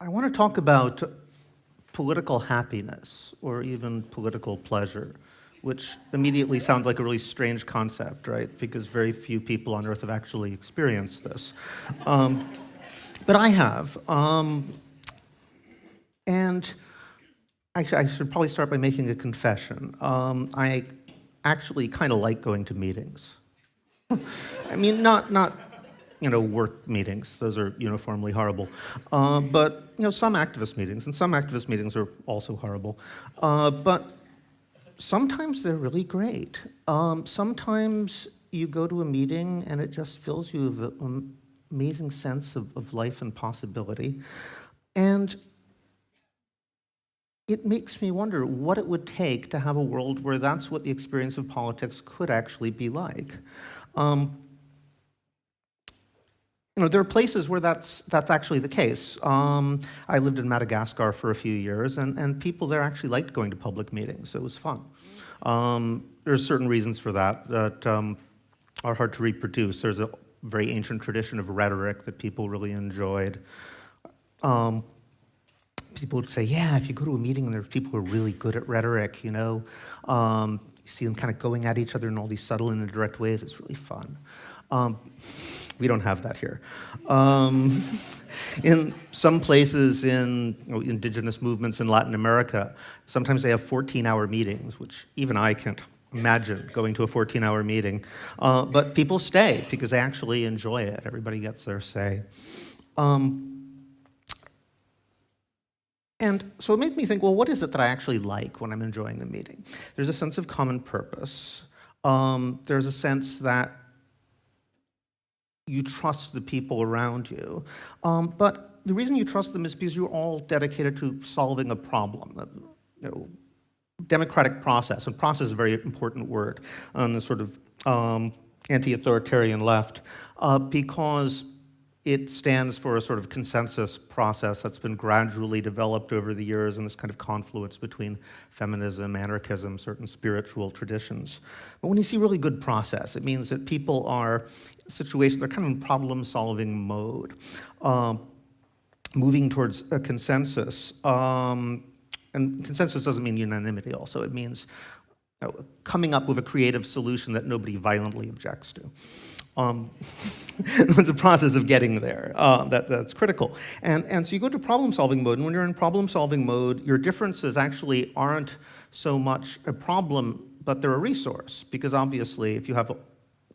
I want to talk about political happiness or even political pleasure, which immediately sounds like a really strange concept, right? Because very few people on Earth have actually experienced this. Um, but I have. And actually, I should probably start by making a confession. I actually kind of like going to meetings. I mean, not work meetings. Those are uniformly horrible. But some activist meetings, and some activist meetings are also horrible. But sometimes they're really great. Sometimes you go to a meeting and it just fills you with an amazing sense of life and possibility. And it makes me wonder what it would take to have a world where that's what the experience of politics could actually be like. There are places where that's actually the case. I lived in Madagascar for a few years, and people there actually liked going to public meetings. It was fun. There are certain reasons for that that are hard to reproduce. There's a very ancient tradition of rhetoric that people really enjoyed. People would say, yeah, if you go to a meeting and there's people who are really good at rhetoric, you see them kind of going at each other in all these subtle and indirect ways, it's really fun. We don't have that here. In some places in indigenous movements in Latin America, sometimes they have 14-hour meetings, which even I can't imagine going to a 14-hour meeting. But people stay because they actually enjoy it. Everybody gets their say. And so it made me think, well, what is it that I actually like when I'm enjoying a meeting? There's a sense of common purpose. There's a sense that you trust the people around you. But the reason you trust them is because you're all dedicated to solving a problem. Democratic process, and process is a very important word on the sort of anti-authoritarian left, because it stands for a sort of consensus process that's been gradually developed over the years in this kind of confluence between feminism, anarchism, certain spiritual traditions. But when you see really good process, it means that people are situations, they're kind of in problem-solving mode, moving towards a consensus. And consensus doesn't mean unanimity also. It means coming up with a creative solution that nobody violently objects to. It's a process of getting there that's critical. And so you go to problem-solving mode, and when you're in problem-solving mode, your differences actually aren't so much a problem, but they're a resource. Because obviously, if you have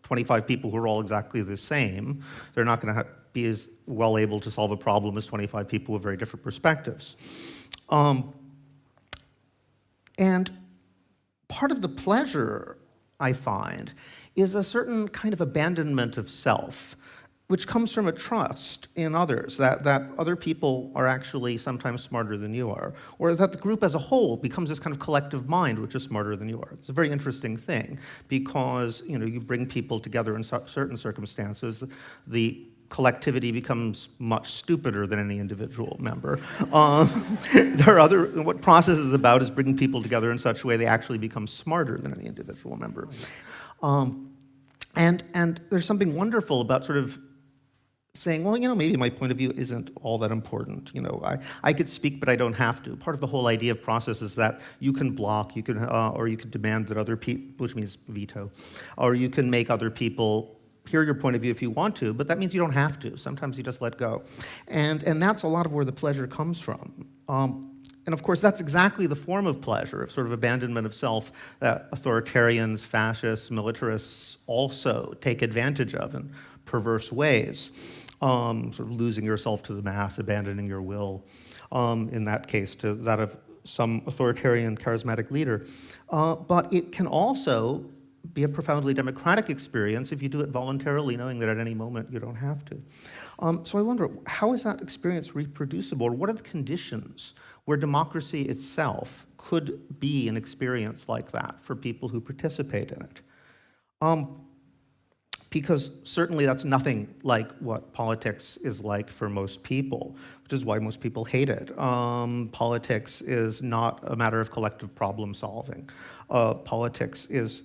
25 people who are all exactly the same, they're not going to be as well able to solve a problem as 25 people with very different perspectives. And part of the pleasure, I find, is a certain kind of abandonment of self, which comes from a trust in others, that other people are actually sometimes smarter than you are, or that the group as a whole becomes this kind of collective mind which is smarter than you are. It's a very interesting thing, because you bring people together in certain circumstances, the collectivity becomes much stupider than any individual member. What process is about is bringing people together in such a way they actually become smarter than any individual member. And there's something wonderful about sort of saying, well, maybe my point of view isn't all that important. I could speak, but I don't have to. Part of the whole idea of process is that you can block, or you can demand that other people, which means veto, or you can make other people hear your point of view if you want to, but that means you don't have to. Sometimes you just let go. And that's a lot of where the pleasure comes from. And of course, that's exactly the form of pleasure, of sort of abandonment of self, that authoritarians, fascists, militarists also take advantage of in perverse ways. Sort of losing yourself to the mass, abandoning your will, in that case, to that of some authoritarian, charismatic leader. But it can also be a profoundly democratic experience if you do it voluntarily, knowing that at any moment you don't have to. So I wonder, how is that experience reproducible, or what are the conditions where democracy itself could be an experience like that for people who participate in it? Because certainly that's nothing like what politics is like for most people, which is why most people hate it. Politics is not a matter of collective problem solving. Politics is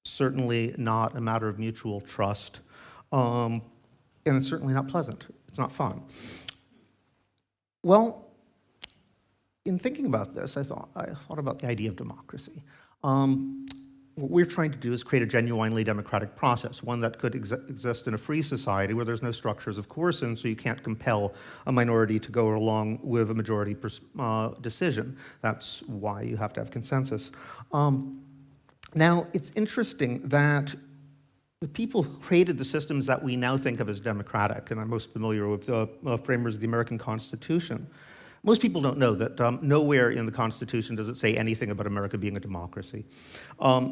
certainly not a matter of mutual trust, and it's certainly not pleasant. It's not fun. Well, in thinking about this, I thought about the idea of democracy. What we're trying to do is create a genuinely democratic process, one that could exist in a free society where there's no structures of coercion, so you can't compel a minority to go along with a majority decision. That's why you have to have consensus. Now, it's interesting that the people who created the systems that we now think of as democratic, and I'm most familiar with the framers of the American Constitution, most people don't know that nowhere in the Constitution does it say anything about America being a democracy.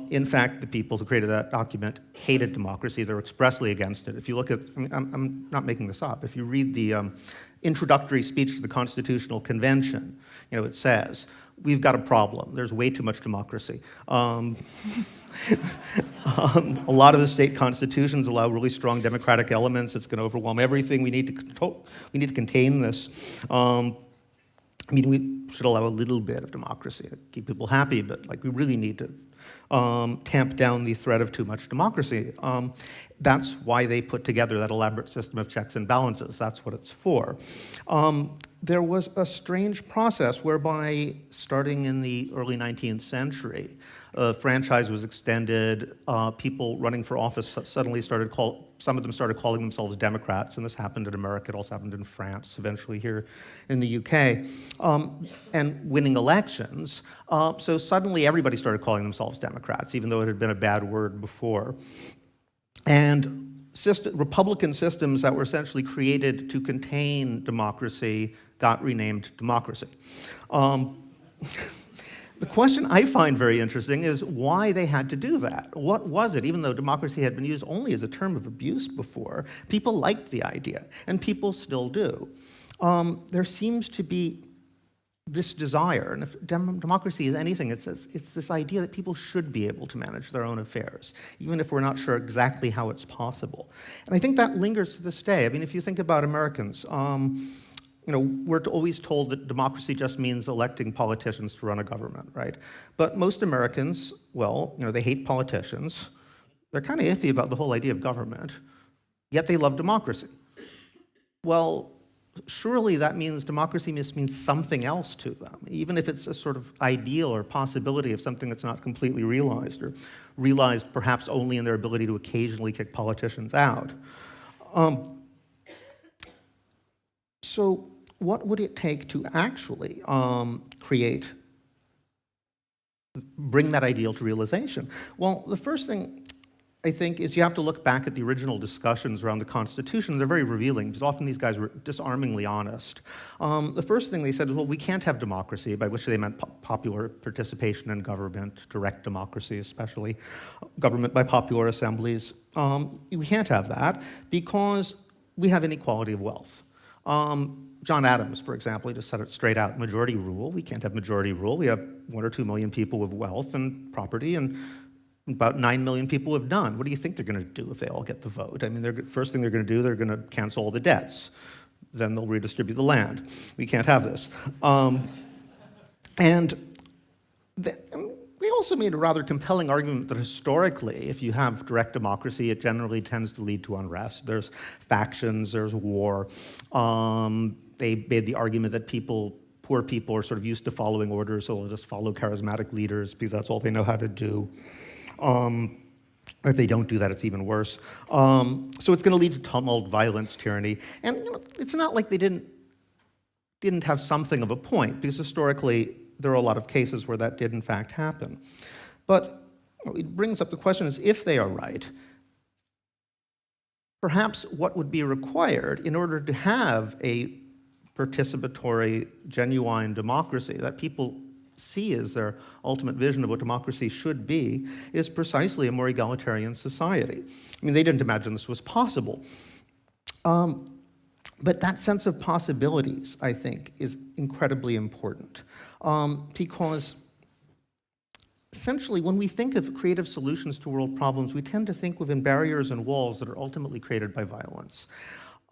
In fact, the people who created that document hated democracy. They're expressly against it. If you look at, I mean, I'm not making this up, if you read the introductory speech to the Constitutional Convention, it says, we've got a problem. There's way too much democracy. A lot of the state constitutions allow really strong democratic elements. It's going to overwhelm everything. We need to control. We need to contain this. I mean, we should allow a little bit of democracy to keep people happy, but we really need to tamp down the threat of too much democracy. That's why they put together that elaborate system of checks and balances. That's what it's for. There was a strange process whereby, starting in the early 19th century, franchise was extended. People running for office suddenly some of them started calling themselves Democrats, and this happened in America. It also happened in France, eventually here in the UK, and winning elections. So suddenly everybody started calling themselves Democrats, even though it had been a bad word before. And Republican systems that were essentially created to contain democracy got renamed democracy. The question I find very interesting is why they had to do that. What was it? Even though democracy had been used only as a term of abuse before, people liked the idea, and people still do. There seems to be this desire, and if democracy is anything, it's this idea that people should be able to manage their own affairs, even if we're not sure exactly how it's possible. And I think that lingers to this day. I mean, if you think about Americans, we're always told that democracy just means electing politicians to run a government, right? But most Americans, they hate politicians. They're kind of iffy about the whole idea of government, yet they love democracy. Well, surely that means democracy must mean something else to them, even if it's a sort of ideal or possibility of something that's not completely realized, or realized perhaps only in their ability to occasionally kick politicians out. So what would it take to actually bring that ideal to realization? Well, the first thing I think is you have to look back at the original discussions around the Constitution. They're very revealing, because often these guys were disarmingly honest. The first thing they said is, well, we can't have democracy, by which they meant popular participation in government, direct democracy especially, government by popular assemblies. We can't have that because we have inequality of wealth. John Adams, for example, he just said it straight out, majority rule. We can't have majority rule. We have 1 or 2 million people with wealth and property, and about 9 million people with none. What do you think they're going to do if they all get the vote? I mean, the first thing they're going to do, they're going to cancel all the debts. Then they'll redistribute the land. We can't have this. They also made a rather compelling argument that historically, if you have direct democracy, it generally tends to lead to unrest. There's factions, there's war. They made the argument that poor people are sort of used to following orders, so they'll just follow charismatic leaders because that's all they know how to do. Or if they don't do that, it's even worse. So it's going to lead to tumult, violence, tyranny. And it's not like they didn't have something of a point, because historically, there are a lot of cases where that did in fact happen. But it brings up the question is, if they are right, perhaps what would be required in order to have a participatory, genuine democracy that people see as their ultimate vision of what democracy should be is precisely a more egalitarian society. I mean, they didn't imagine this was possible. But that sense of possibilities, I think, is incredibly important. Because essentially, when we think of creative solutions to world problems, we tend to think within barriers and walls that are ultimately created by violence.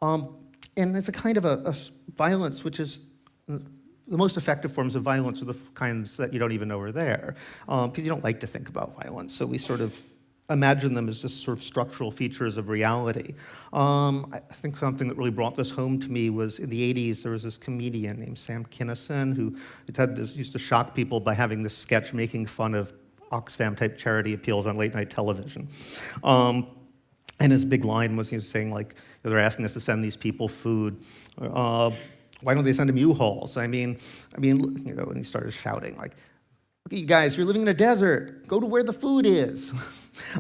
And it's a kind of a violence which is, the most effective forms of violence are the kinds that you don't even know are there, because you don't like to think about violence. So we sort of imagine them as just sort of structural features of reality. I think something that really brought this home to me was in the 80s, there was this comedian named Sam Kinison who used to shock people by having this sketch making fun of Oxfam-type charity appeals on late-night television. And his big line was, he was saying, like, they're asking us to send these people food. Why don't they send them U-Hauls? I mean, you know, and he started shouting, like, "Okay, you guys, you're living in a desert. Go to where the food is."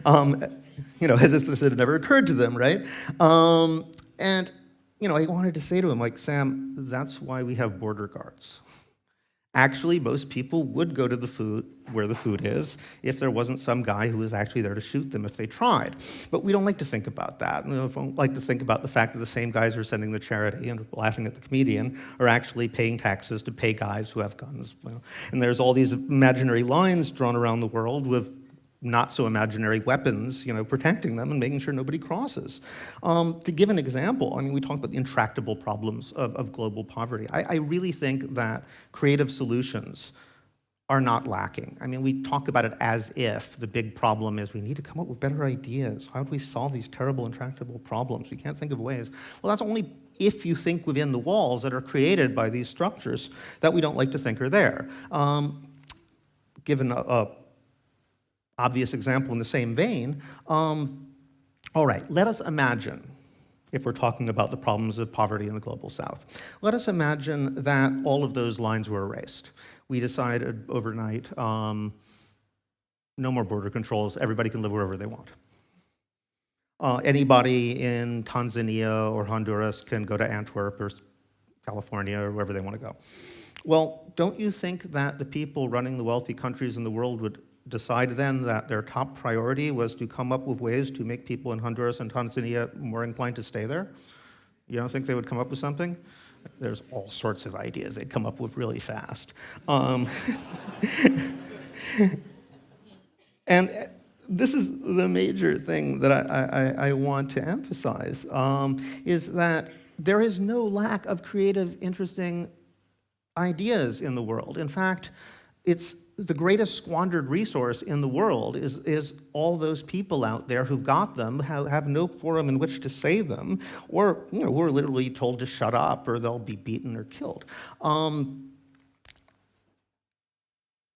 You know, as if this had never occurred to them, right? And, you know, I wanted to say to him, like, Sam, that's why we have border guards. Actually, most people would go to the food where the food is if there wasn't some guy who was actually there to shoot them if they tried. But we don't like to think about that. We don't like to think about the fact that the same guys who are sending the charity and laughing at the comedian are actually paying taxes to pay guys who have guns. Well, and there's all these imaginary lines drawn around the world with not so imaginary weapons, you know, protecting them and making sure nobody crosses. To give an example, I mean, we talk about the intractable problems of global poverty. I really think that creative solutions are not lacking. I mean, we talk about it as if the big problem is we need to come up with better ideas. How do we solve these terrible intractable problems? We can't think of ways. Well, that's only if you think within the walls that are created by these structures that we don't like to think are there. Given a obvious example in the same vein, all right, let us imagine, if we're talking about the problems of poverty in the global south, let us imagine that all of those lines were erased. We decided overnight, no more border controls, everybody can live wherever they want. Anybody in Tanzania or Honduras can go to Antwerp or California or wherever they want to go. Well, don't you think that the people running the wealthy countries in the world would decide then that their top priority was to come up with ways to make people in Honduras and Tanzania more inclined to stay there? You don't think they would come up with something? There's all sorts of ideas they'd come up with really fast. And this is the major thing that I want to emphasize, is that there is no lack of creative, interesting ideas in the world. In fact, it's the greatest squandered resource in the world is all those people out there who got them, have no forum in which to say them, or, you know, who are literally told to shut up or they'll be beaten or killed.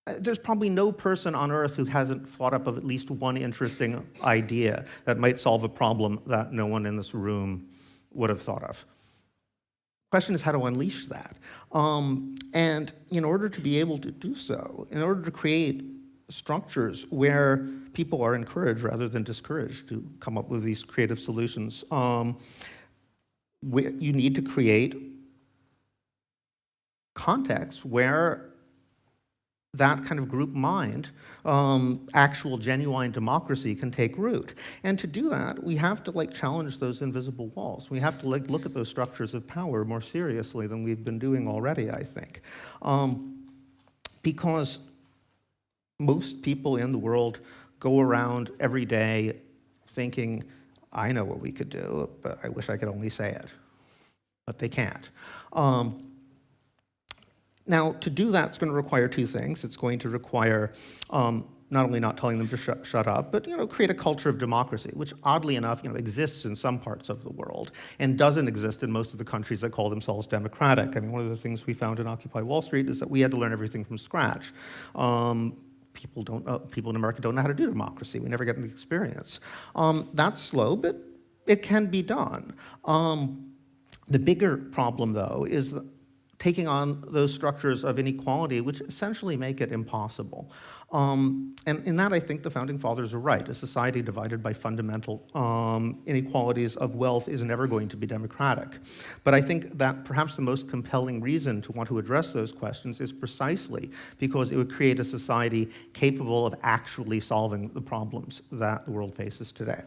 There's probably no person on earth who hasn't thought up of at least one interesting idea that might solve a problem that no one in this room would have thought of. Question is how to unleash that. And in order to be able to do so, in order to create structures where people are encouraged rather than discouraged to come up with these creative solutions, you need to create contexts where that kind of group mind, actual genuine democracy can take root. And to do that, we have to challenge those invisible walls. We have to look at those structures of power more seriously than we've been doing already, I think. Because most people in the world go around every day thinking, I know what we could do, but I wish I could only say it. But they can't. Now, to do that, it's going to require two things. It's going to require not only not telling them to shut up, but create a culture of democracy, which oddly enough exists in some parts of the world and doesn't exist in most of the countries that call themselves democratic. I mean, one of the things we found in Occupy Wall Street is that we had to learn everything from scratch. People in America don't know how to do democracy. We never get an experience. That's slow, but it can be done. The bigger problem, though, is taking on those structures of inequality, which essentially make it impossible. And in that, I think the Founding Fathers are right. A society divided by fundamental inequalities of wealth is never going to be democratic. But I think that perhaps the most compelling reason to want to address those questions is precisely because it would create a society capable of actually solving the problems that the world faces today.